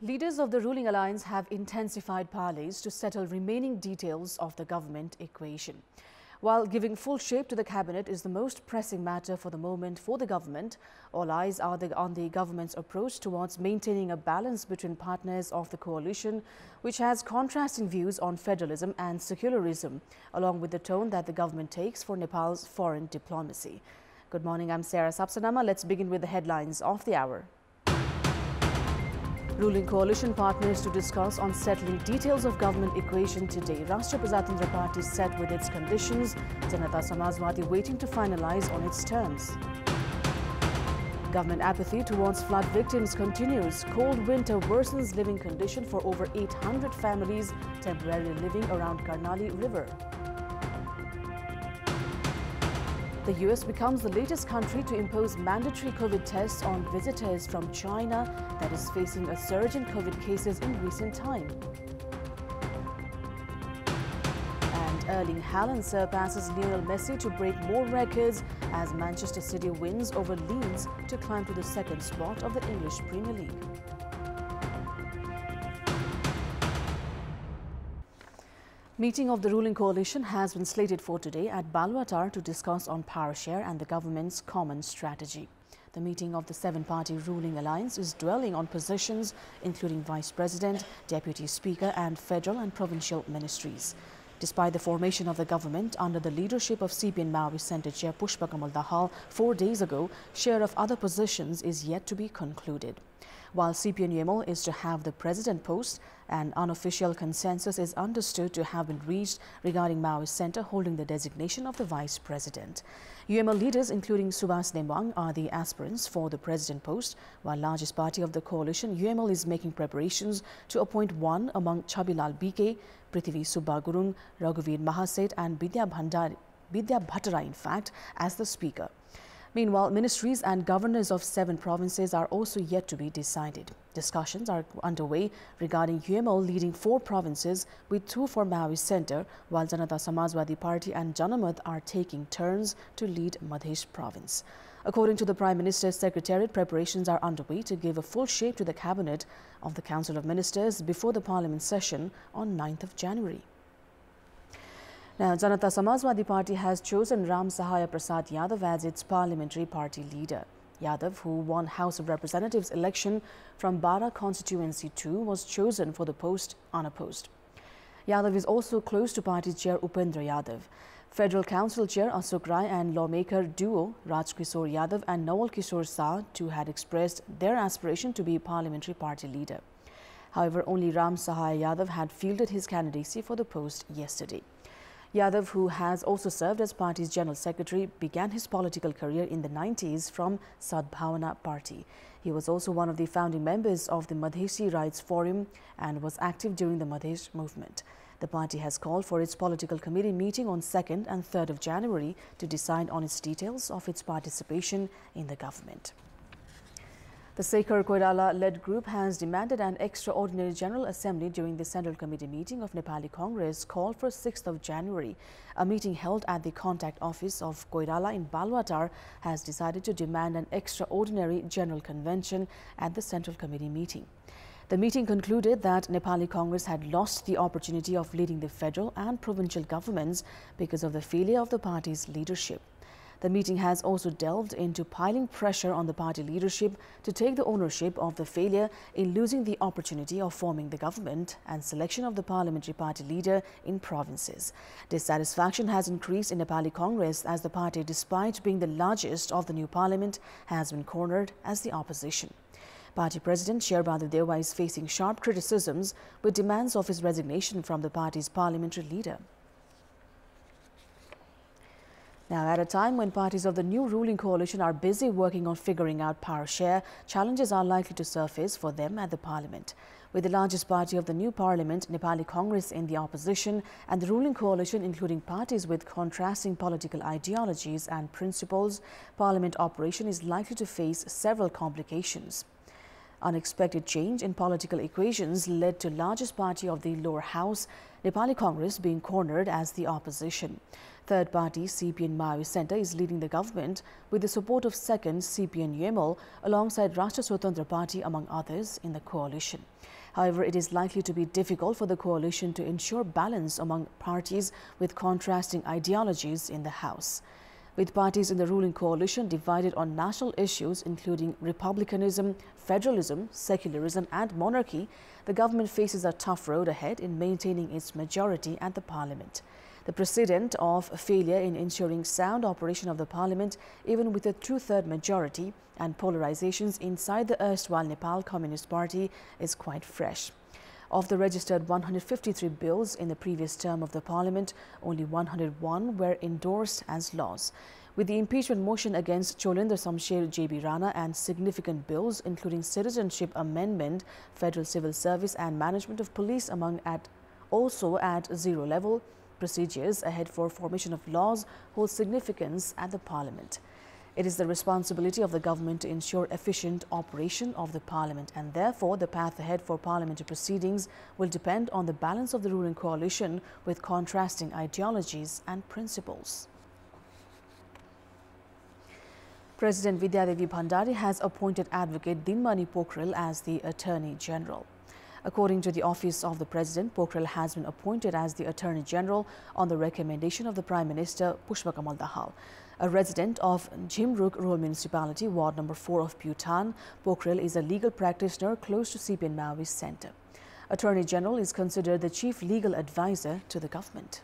Leaders of the ruling alliance have intensified parleys to settle remaining details of the government equation. While giving full shape to the cabinet is the most pressing matter for the moment for the government, all eyes are on the government's approach towards maintaining a balance between partners of the coalition, which has contrasting views on federalism and secularism, along with the tone that the government takes for Nepal's foreign diplomacy. Good morning, I'm Sarah Sapsanamma. Let's begin with the headlines of the hour. Ruling coalition partners to discuss on settling details of government equation today. Rashtriya Prajatantra Party set with its conditions. Janata Samajwadi waiting to finalize on its terms. Government apathy towards flood victims continues. Cold winter worsens living condition for over 800 families temporarily living around Karnali River. The US becomes the latest country to impose mandatory COVID tests on visitors from China that is facing a surge in COVID cases in recent time. And Erling Haaland surpasses Lionel Messi to break more records as Manchester City wins over Leeds to climb to the second spot of the English Premier League. Meeting of the ruling coalition has been slated for today at Balwatar to discuss on power share and the government's common strategy. The meeting of the seven-party ruling alliance is dwelling on positions including vice president, deputy speaker and federal and provincial ministries. Despite the formation of the government under the leadership of CPN Maoist Centre Chair Pushpa Kamal Dahal 4 days ago, share of other positions is yet to be concluded. While CPN UML is to have the president post, an unofficial consensus is understood to have been reached regarding Maoist Centre holding the designation of the vice president. UML leaders including Subhas Nembang are the aspirants for the president post, while largest party of the coalition, UML is making preparations to appoint one among Chabilal BK, Prithvi Subba Gurung, Raghuveer Mahaset and Vidya Bhattara in fact as the speaker. Meanwhile, ministries and governors of 7 provinces are also yet to be decided. Discussions are underway regarding UML leading 4 provinces with 2 for Maoist Centre, while Janata Samajwadi Party and Janamat are taking turns to lead Madhesh province. According to the Prime Minister's Secretariat, preparations are underway to give a full shape to the cabinet of the Council of Ministers before the Parliament session on 9th of January. Now, Janata Samajwadi Party has chosen Ram Sahaya Prasad Yadav as its parliamentary party leader. Yadav, who won House of Representatives election from Bara Constituency 2, was chosen for the post unopposed. Yadav is also close to party chair Upendra Yadav. Federal Council Chair Ashok Rai and lawmaker duo Rajkishore Yadav and Nawal Kishore Shah too had expressed their aspiration to be parliamentary party leader. However, only Ram Sahaya Yadav had fielded his candidacy for the post yesterday. Yadav, who has also served as party's general secretary, began his political career in the 90s from Sadbhavana Party. He was also one of the founding members of the Madheshi Rights Forum and was active during the Madhesh movement. The party has called for its political committee meeting on 2nd and 3rd of January to decide on its details of its participation in the government. The Sekhar Koirala-led group has demanded an extraordinary General Assembly during the Central Committee meeting of Nepali Congress called for 6th of January. A meeting held at the contact office of Koirala in Balwatar has decided to demand an extraordinary General Convention at the Central Committee meeting. The meeting concluded that Nepali Congress had lost the opportunity of leading the federal and provincial governments because of the failure of the party's leadership. The meeting has also delved into piling pressure on the party leadership to take the ownership of the failure in losing the opportunity of forming the government and selection of the parliamentary party leader in provinces. Dissatisfaction has increased in Nepali Congress as the party, despite being the largest of the new parliament, has been cornered as the opposition. Party President Sherbadu Dewa is facing sharp criticisms with demands of his resignation from the party's parliamentary leader. Now, at a time when parties of the new ruling coalition are busy working on figuring out power share, challenges are likely to surface for them at the parliament. With the largest party of the new parliament, Nepali Congress, in the opposition, and the ruling coalition including parties with contrasting political ideologies and principles, parliament operation is likely to face several complications. Unexpected change in political equations led to largest party of the lower house, Nepali Congress, being cornered as the opposition. Third party CPN Maoist Centre is leading the government with the support of second CPN UML alongside Rashtra Swatantra Party among others in the coalition. However, it is likely to be difficult for the coalition to ensure balance among parties with contrasting ideologies in the House. With parties in the ruling coalition divided on national issues including republicanism, federalism, secularism and monarchy, the government faces a tough road ahead in maintaining its majority at the parliament. The precedent of failure in ensuring sound operation of the parliament, even with a two-third majority, and polarizations inside the erstwhile Nepal Communist Party is quite fresh. Of the registered 153 bills in the previous term of the parliament, only 101 were endorsed as laws. With the impeachment motion against Cholendra Samsher J.B. Rana and significant bills including citizenship amendment, federal civil service and management of police also at zero level, procedures ahead for formation of laws hold significance at the parliament. It is the responsibility of the government to ensure efficient operation of the parliament, and therefore the path ahead for parliamentary proceedings will depend on the balance of the ruling coalition with contrasting ideologies and principles. President Vidyadevi Bhandari has appointed Advocate Dinmani Pokhrel as the Attorney General. According to the Office of the President, Pokhrel has been appointed as the Attorney General on the recommendation of the Prime Minister Pushpakamal Dahal. A resident of Jhimruk Rural Municipality, Ward number 4 of Bhutan, Pokhrel is a legal practitioner close to CPN Maoist Centre. Attorney General is considered the chief legal advisor to the government.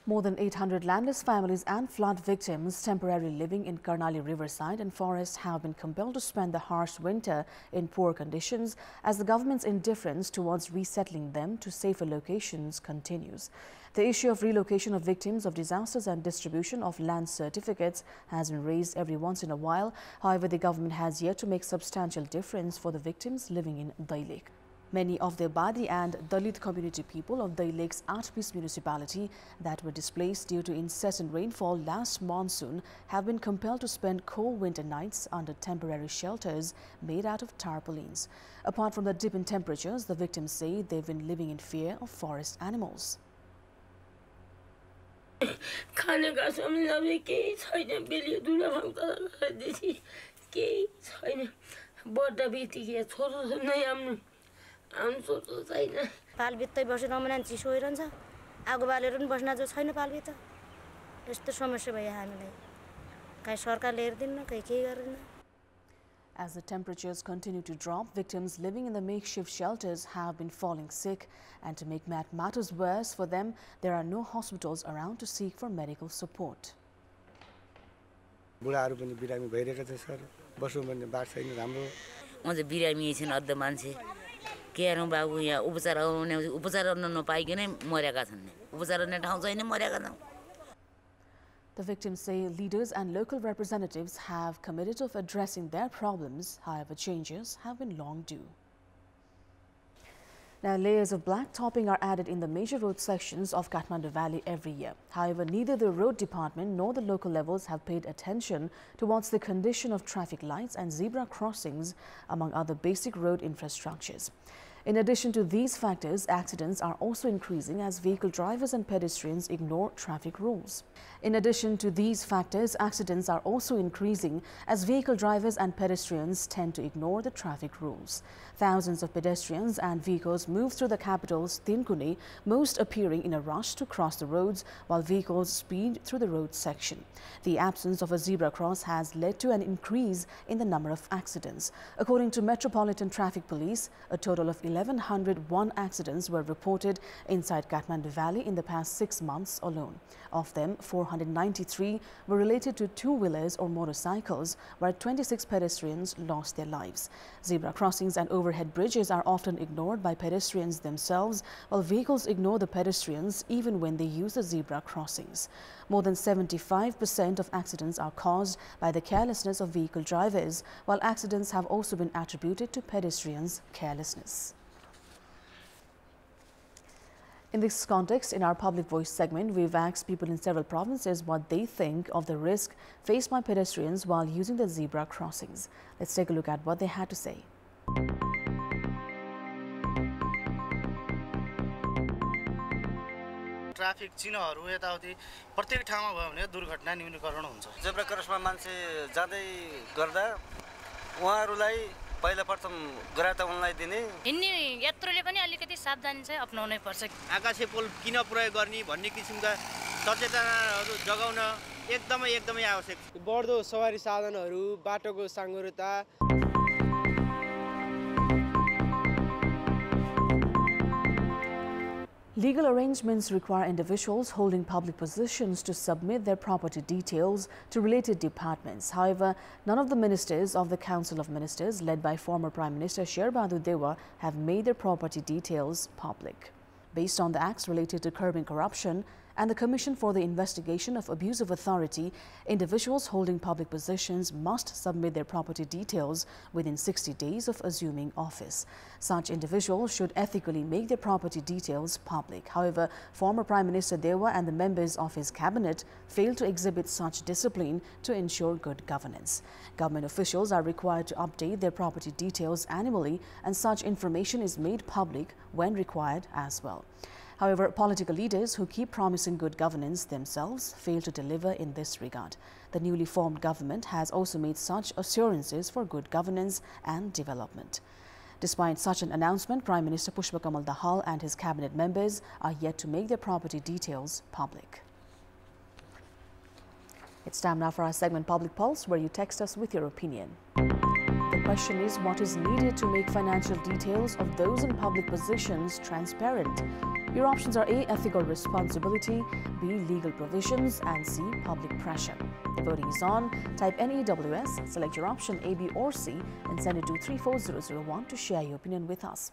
More than 800 landless families and flood victims temporarily living in Karnali riverside and forest have been compelled to spend the harsh winter in poor conditions as the government's indifference towards resettling them to safer locations continues. The issue of relocation of victims of disasters and distribution of land certificates has been raised every once in a while. However, the government has yet to make substantial difference for the victims living in Dai Lake. Many of the Badi and Dalit community people of Dai Lake's Artpiece municipality that were displaced due to incessant rainfall last monsoon have been compelled to spend cold winter nights under temporary shelters made out of tarpaulins. Apart from the dip in temperatures, the victims say they've been living in fear of forest animals. पालभित्रै बसेर मान्छे सोइरहन्छ आगो बालेर पनि बस्न जो छैन पालभित्र यस्तो समस्या भयो हामीलाई कहीं सरकारले हेर्दिन्न कहीं के गर्दैन. As the temperatures continue to drop, victims living in the makeshift shelters have been falling sick, and to make matters worse for them, there are no hospitals around to seek for medical support. बुढाहरु पनि बिरामी भइरहेका छन् sir बस्नु भन्ने बात छैन राम्रो म चाहिँ बिरामी छिन् अद्ध मान्छे केरौं बाबु यहाँ उपचार गर्न नपाइकनै मरेका छन् उपचार गर्ने ठाउँ छैन मरेका छन्. The victims say leaders and local representatives have committed of addressing their problems. However, changes have been long due. Now, layers of black topping are added in the major road sections of Kathmandu Valley every year. However, neither the road department nor the local levels have paid attention towards the condition of traffic lights and zebra crossings, among other basic road infrastructures. In addition to these factors, accidents are also increasing as vehicle drivers and pedestrians ignore traffic rules. In addition to these factors, accidents are also increasing as vehicle drivers and pedestrians tend to ignore the traffic rules. Thousands of pedestrians and vehicles move through the capital's Tinkune, most appearing in a rush to cross the roads while vehicles speed through the road section. The absence of a zebra cross has led to an increase in the number of accidents. According to Metropolitan Traffic Police, a total of 1,101 accidents were reported inside Kathmandu Valley in the past 6 months alone. Of them, 493 were related to two-wheelers or motorcycles, where 26 pedestrians lost their lives. Zebra crossings and overhead bridges are often ignored by pedestrians themselves, while vehicles ignore the pedestrians even when they use the zebra crossings. More than 75% of accidents are caused by the carelessness of vehicle drivers, while accidents have also been attributed to pedestrians' carelessness. In this context, in our Public Voice segment, we've asked people in several provinces what they think of the risk faced by pedestrians while using the zebra crossings. Let's take a look at what they had to say. Traffic चिन्हहरु यताउति प्रत्येक ठाउँमा भयो भने दुर्घटना न्यूनीकरण हुन्छ। Zebra क्रसमा मान्छे जाँदै गर्दा उहाँहरुलाई पहिला प्रथम गराता उनलाई दिने हिन्ने यात्रुले पनि अलिकति सावधानी चाहिँ अपनाउनै पर्छ। आकाशे पोल किन प्रयोग गर्ने भन्ने किसिमका सचेतनाहरु जगाउन एकदमै आवश्यक छ। बढ्दो सवारी साधनहरु, बाटोको साँघुरोता, Legal arrangements require individuals holding public positions to submit their property details to related departments. However, none of the ministers of the Council of Ministers, led by former Prime Minister Sherbadu Dewa, have made their property details public. Based on the acts related to curbing corruption and the Commission for the Investigation of Abuse of Authority, individuals holding public positions must submit their property details within 60 days of assuming office. Such individuals should ethically make their property details public. However, former Prime Minister Dewa and the members of his cabinet failed to exhibit such discipline to ensure good governance. Government officials are required to update their property details annually, and such information is made public when required as well. However, political leaders who keep promising good governance themselves fail to deliver in this regard. The newly formed government has also made such assurances for good governance and development. Despite such an announcement, Prime Minister Pushpa Kamal Dahal and his cabinet members are yet to make their property details public. It's time now for our segment Public Pulse, where you text us with your opinion. The question is, what is needed to make financial details of those in public positions transparent? Your options are A, ethical responsibility, B, legal provisions, and C, public pressure. The voting is on. Type NEWS, select your option A, B, or C, and send it to 34001 to share your opinion with us.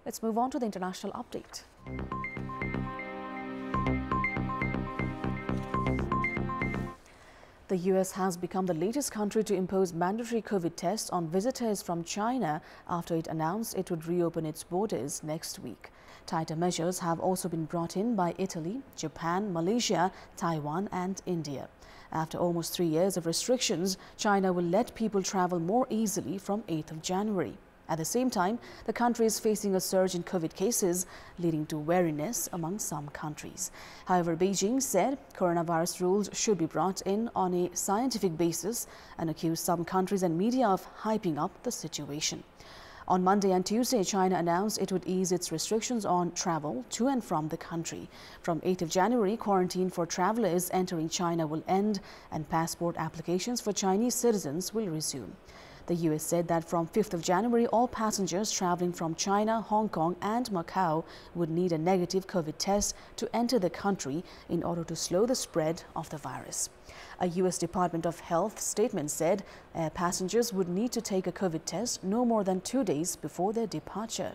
Let's move on to the international update. The US has become the latest country to impose mandatory COVID tests on visitors from China after it announced it would reopen its borders next week. Tighter measures have also been brought in by Italy, Japan, Malaysia, Taiwan and India. After almost 3 years of restrictions, China will let people travel more easily from 8th of January. At the same time, the country is facing a surge in COVID cases, leading to wariness among some countries. However, Beijing said coronavirus rules should be brought in on a scientific basis and accused some countries and media of hyping up the situation. On Monday and Tuesday, China announced it would ease its restrictions on travel to and from the country. From 8th of January, quarantine for travelers entering China will end and passport applications for Chinese citizens will resume. The US said that from 5th of January, all passengers traveling from China, Hong Kong and Macau would need a negative COVID test to enter the country in order to slow the spread of the virus. A US Department of Health statement said passengers would need to take a COVID test no more than 2 days before their departure.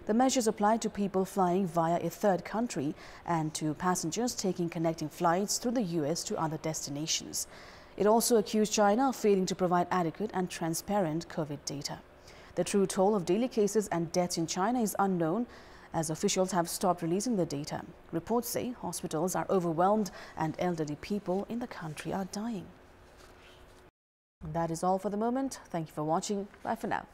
The measures apply to people flying via a third country and to passengers taking connecting flights through the US to other destinations. It also accused China of failing to provide adequate and transparent COVID data. The true toll of daily cases and deaths in China is unknown, as officials have stopped releasing the data. Reports say hospitals are overwhelmed and elderly people in the country are dying. That is all for the moment. Thank you for watching. Bye for now.